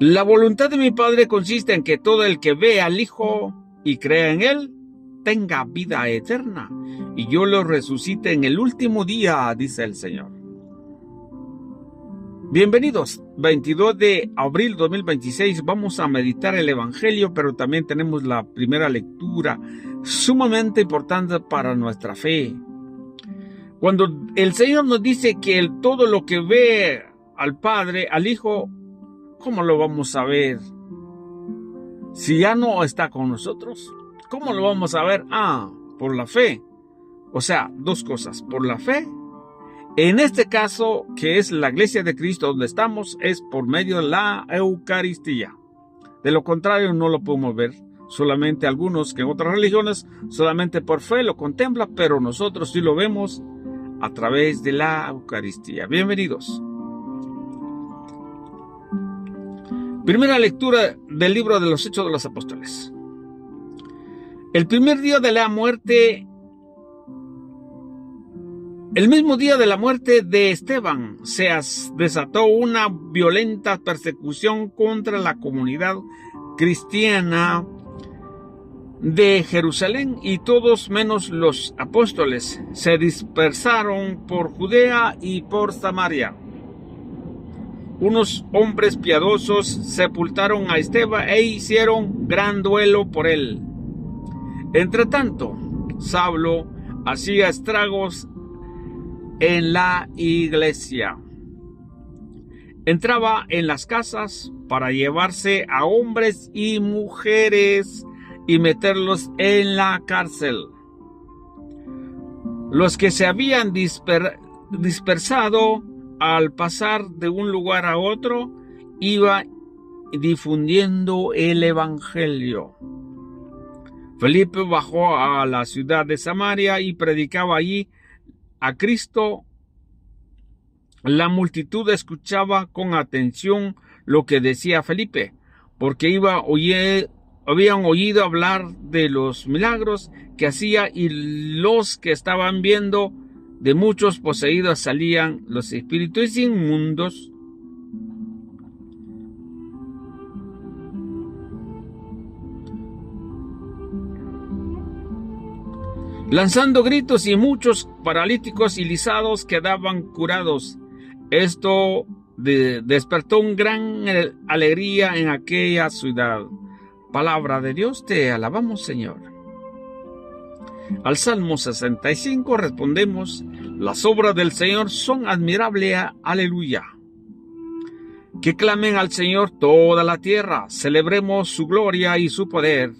La voluntad de mi Padre consiste en que todo el que vea al Hijo y crea en Él, tenga vida eterna, y yo lo resucite en el último día, dice el Señor. Bienvenidos, 22 de abril 2026, vamos a meditar el Evangelio, pero también tenemos la primera lectura, sumamente importante para nuestra fe. Cuando el Señor nos dice que todo lo que ve al Padre, al Hijo, ¿cómo lo vamos a ver? Si ya no está con nosotros, ¿cómo lo vamos a ver? Por la fe. O sea, dos cosas, por la fe. En este caso, que es la iglesia de Cristo donde estamos, es por medio de la Eucaristía. De lo contrario, no lo podemos ver. Solamente algunos que en otras religiones, solamente por fe lo contemplan, pero nosotros sí lo vemos a través de la Eucaristía. Bienvenidos. Primera lectura del libro de los Hechos de los Apóstoles. El primer día de la muerte, el mismo día de la muerte de Esteban, se desató una violenta persecución contra la comunidad cristiana de Jerusalén, y todos menos los apóstoles se dispersaron por Judea y por Samaria. Unos hombres piadosos sepultaron a Esteban e hicieron gran duelo por él. Entretanto, Saulo hacía estragos en la iglesia. Entraba en las casas para llevarse a hombres y mujeres y meterlos en la cárcel. Los que se habían dispersado al pasar de un lugar a otro, iba difundiendo el evangelio. Felipe bajó a la ciudad de Samaria y predicaba allí a Cristo. La multitud escuchaba con atención lo que decía Felipe, porque habían oído hablar de los milagros que hacía, y los que estaban viendo, de muchos poseídos salían los espíritus inmundos. Lanzando gritos, y muchos paralíticos y lisados quedaban curados. Esto despertó una gran alegría en aquella ciudad. Palabra de Dios, te alabamos, Señor. Al Salmo 65 respondemos: las obras del Señor son admirables, aleluya. Que clamen al Señor toda la tierra, celebremos su gloria y su poder.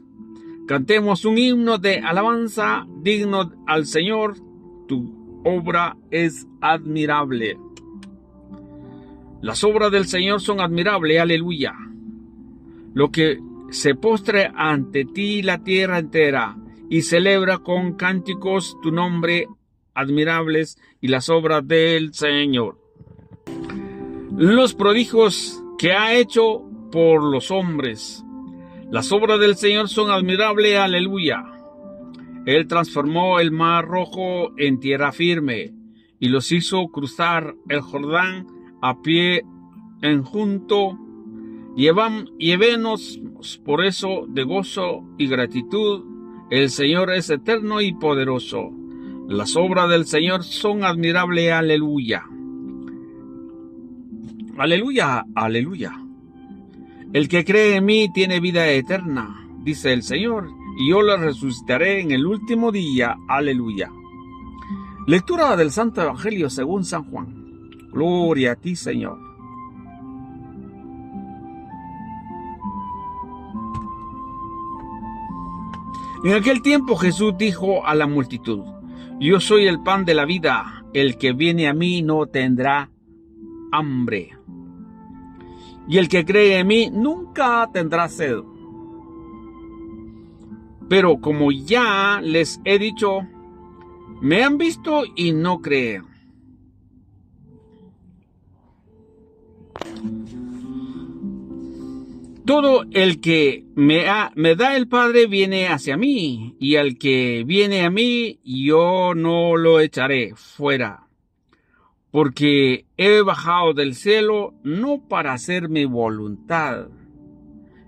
Cantemos un himno de alabanza digno al Señor, tu obra es admirable. Las obras del Señor son admirables, aleluya. Lo que se postre ante ti la tierra entera, y celebra con cánticos tu nombre admirables y las obras del Señor. Los prodigios que ha hecho por los hombres. Las obras del Señor son admirables, aleluya. Él transformó el mar rojo en tierra firme, y los hizo cruzar el Jordán a pie enjuto. Llévenos por eso de gozo y gratitud. El Señor es eterno y poderoso. Las obras del Señor son admirables, aleluya. Aleluya, aleluya. El que cree en mí tiene vida eterna, dice el Señor, y yo lo resucitaré en el último día, aleluya. Lectura del Santo Evangelio según San Juan. Gloria a ti, Señor. En aquel tiempo Jesús dijo a la multitud: yo soy el pan de la vida, el que viene a mí no tendrá hambre, y el que cree en mí nunca tendrá sed. Pero como ya les he dicho, me han visto y no creen. Todo el que me da el Padre viene hacia mí, y el que viene a mí yo no lo echaré fuera. porque he bajado del cielo no para hacer mi voluntad,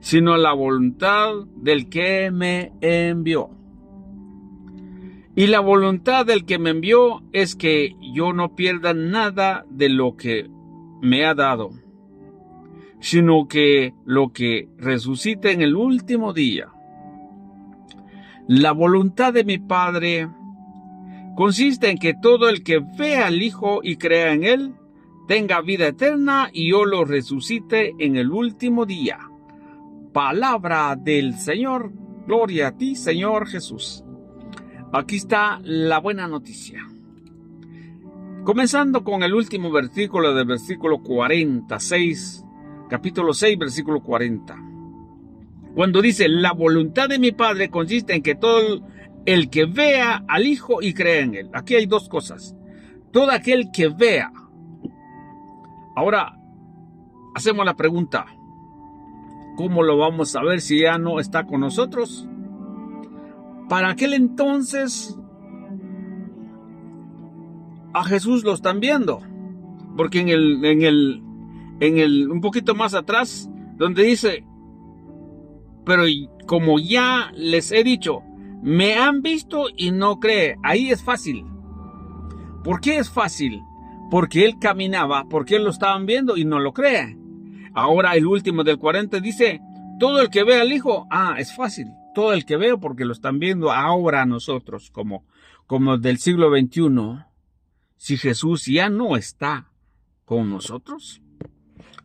sino la voluntad del que me envió. Y la voluntad del que me envió es que yo no pierda nada de lo que me ha dado, sino que lo que resucite en el último día. La voluntad de mi Padre consiste en que todo el que vea al Hijo y crea en Él, tenga vida eterna y yo lo resucite en el último día. Palabra del Señor. Gloria a ti, Señor Jesús. Aquí está la buena noticia. Comenzando con el último versículo del versículo 46, capítulo 6, versículo 40. Cuando dice, la voluntad de mi Padre consiste en que todo el que vea al Hijo y crea en Él. Aquí hay dos cosas. Todo aquel que vea. Ahora, hacemos la pregunta. ¿Cómo lo vamos a ver si ya no está con nosotros? Para aquel entonces, a Jesús lo están viendo. Porque un poquito más atrás, donde dice, pero como ya les he dicho, me han visto y no cree. Ahí es fácil. ¿Por qué es fácil? Porque él caminaba, porque él lo estaban viendo y no lo cree. Ahora el último del 40 dice, todo el que ve al Hijo, es fácil. Todo el que veo porque lo están viendo ahora nosotros, como del siglo XXI. Si Jesús ya no está con nosotros,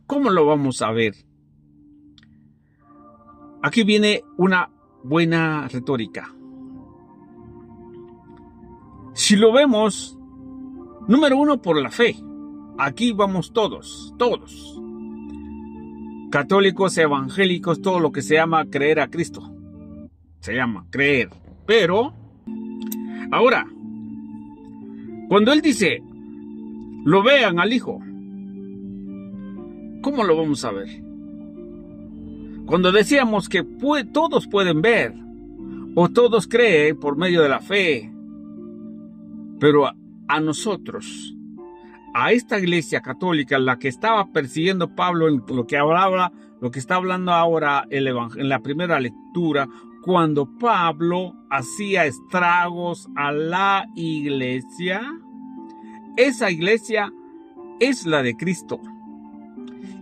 ¿cómo lo vamos a ver? Aquí viene una buena retórica. Si lo vemos, número uno, por la fe. Aquí vamos todos. Católicos, evangélicos, todo lo que se llama creer a Cristo. Se llama creer. Pero, ahora, cuando Él dice, lo vean al Hijo, ¿cómo lo vamos a ver? Cuando decíamos que todos pueden ver, o todos creen por medio de la fe, pero a nosotros, a esta iglesia católica, la que estaba persiguiendo Pablo en lo que está hablando ahora en la primera lectura, cuando Pablo hacía estragos a la iglesia, esa iglesia es la de Cristo.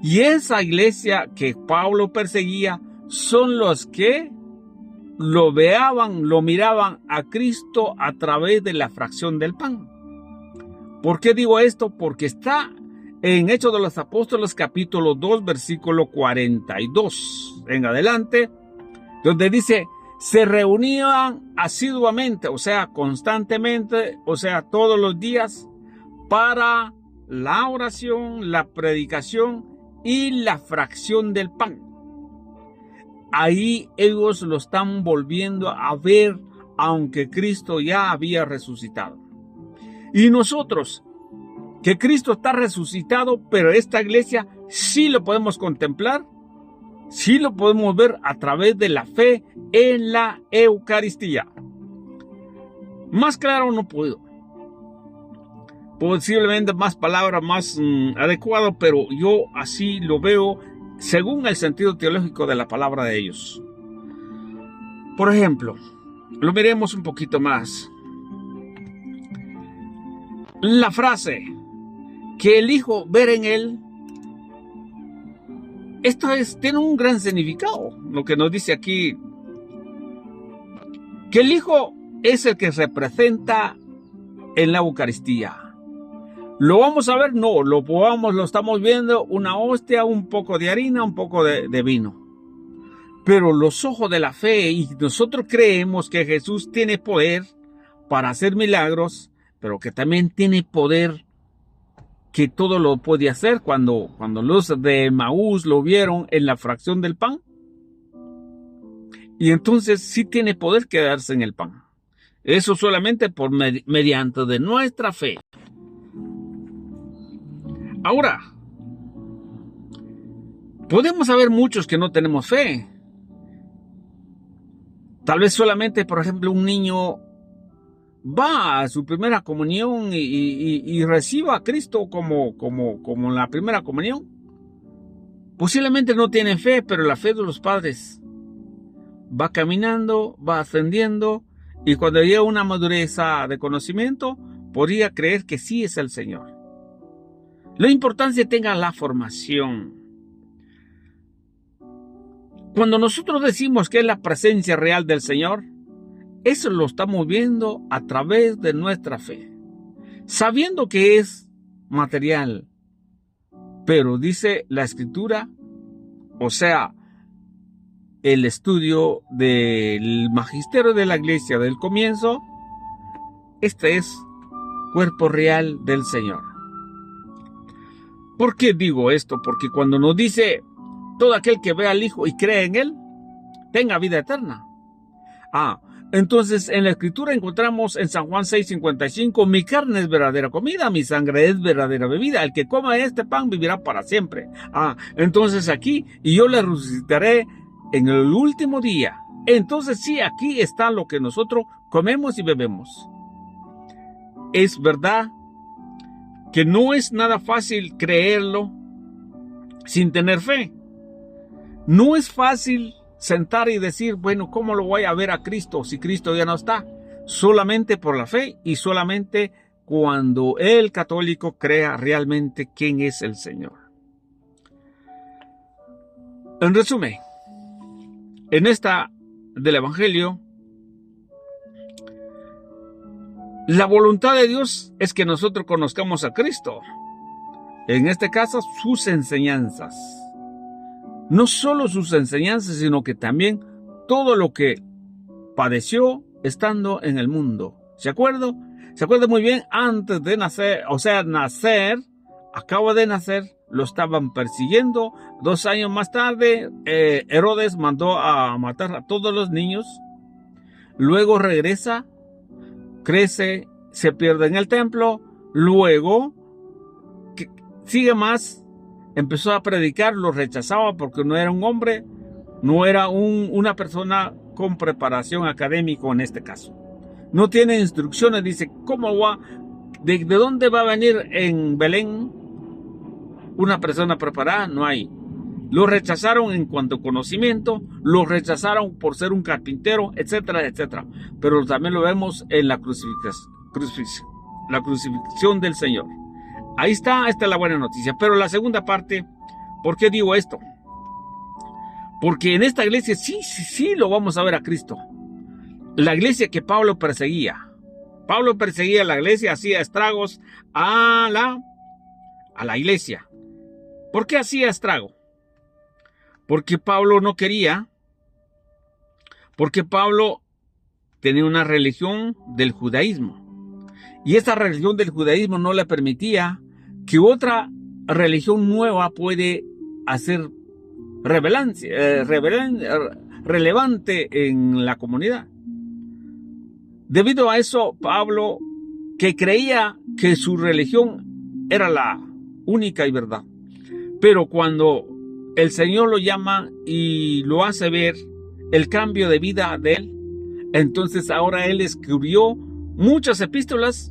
Y esa iglesia que Pablo perseguía son los que lo miraban a Cristo a través de la fracción del pan. ¿Por qué digo esto? Porque está en Hechos de los Apóstoles capítulo 2 versículo 42 en adelante, donde dice, se reunían asiduamente, o sea, constantemente, o sea, todos los días, para la oración, la predicación y la fracción del pan. Ahí ellos lo están volviendo a ver, aunque Cristo ya había resucitado. Y nosotros, que Cristo está resucitado, pero esta iglesia sí lo podemos contemplar, sí lo podemos ver a través de la fe en la Eucaristía. Más claro no puedo. Posiblemente más palabra, más adecuado, pero yo así lo veo según el sentido teológico de la palabra de ellos. Por ejemplo, lo miremos un poquito más. La frase, que el Hijo ver en Él, esto tiene un gran significado, lo que nos dice aquí, que el Hijo es el que representa en la Eucaristía. ¿Lo vamos a ver? No, lo estamos viendo, una hostia, un poco de harina, un poco de vino. Pero los ojos de la fe, y nosotros creemos que Jesús tiene poder para hacer milagros, pero que también tiene poder que todo lo puede hacer. Cuando los de Emaús lo vieron en la fracción del pan, y entonces sí tiene poder quedarse en el pan. Eso solamente mediante de nuestra fe. Ahora, podemos haber muchos que no tenemos fe. Tal vez solamente, por ejemplo, un niño va a su primera comunión y reciba a Cristo como la primera comunión, posiblemente no tiene fe, pero la fe de los padres va caminando, va ascendiendo, y cuando llega una madurez de conocimiento, podría creer que sí es el Señor. La importancia tenga la formación. Cuando nosotros decimos que es la presencia real del Señor, eso lo estamos viendo a través de nuestra fe, sabiendo que es material. Pero dice la Escritura, o sea, el estudio del magisterio de la iglesia del comienzo, este es cuerpo real del Señor. ¿Por qué digo esto? Porque cuando nos dice, todo aquel que ve al Hijo y cree en Él, tenga vida eterna. Entonces en la Escritura encontramos en San Juan 6:55, mi carne es verdadera comida, mi sangre es verdadera bebida, el que coma este pan vivirá para siempre. Entonces aquí, y yo le resucitaré en el último día. Entonces sí, aquí está lo que nosotros comemos y bebemos. Es verdad que no es nada fácil creerlo sin tener fe. No es fácil sentar y decir, bueno, ¿cómo lo voy a ver a Cristo si Cristo ya no está? Solamente por la fe y solamente cuando el católico crea realmente quién es el Señor. En resumen, en esta del Evangelio, la voluntad de Dios es que nosotros conozcamos a Cristo. En este caso, sus enseñanzas. No solo sus enseñanzas, sino que también todo lo que padeció estando en el mundo. ¿Se acuerda? Se acuerda muy bien, antes de nacer, acaba de nacer, lo estaban persiguiendo. 2 años más tarde, Herodes mandó a matar a todos los niños. Luego regresa, crece, se pierde en el templo. Luego, sigue más. Empezó a predicar, lo rechazaba porque no era un hombre, no era una persona con preparación académica en este caso. No tiene instrucciones, dice, ¿cómo va? ¿De dónde va a venir en Belén una persona preparada? No hay. Lo rechazaron en cuanto a conocimiento, lo rechazaron por ser un carpintero, etcétera, etcétera. Pero también lo vemos en la crucifixión del Señor. Ahí está, esta es la buena noticia. Pero la segunda parte, ¿por qué digo esto? Porque en esta iglesia sí lo vamos a ver a Cristo. La iglesia que Pablo perseguía. Pablo perseguía a la iglesia, hacía estragos a la iglesia. ¿Por qué hacía estrago? Porque Pablo no quería. Porque Pablo tenía una religión del judaísmo. Y esa religión del judaísmo no le permitía que otra religión nueva puede hacer relevante en la comunidad. Debido a eso, Pablo, que creía que su religión era la única y verdad, pero cuando el Señor lo llama y lo hace ver el cambio de vida de él, entonces ahora él escribió muchas epístolas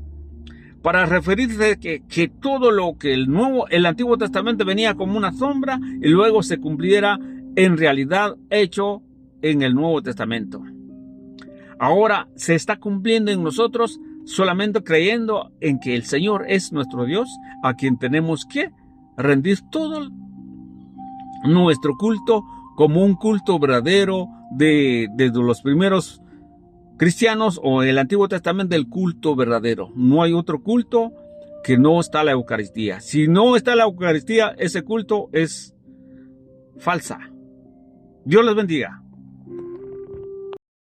para referirse que todo lo que el Antiguo Testamento venía como una sombra y luego se cumpliera en realidad hecho en el Nuevo Testamento. Ahora se está cumpliendo en nosotros solamente creyendo en que el Señor es nuestro Dios, a quien tenemos que rendir todo nuestro culto como un culto verdadero desde los primeros cristianos o el Antiguo Testamento, del culto verdadero. No hay otro culto que no está la Eucaristía. Si no está la Eucaristía, ese culto es falsa. Dios les bendiga.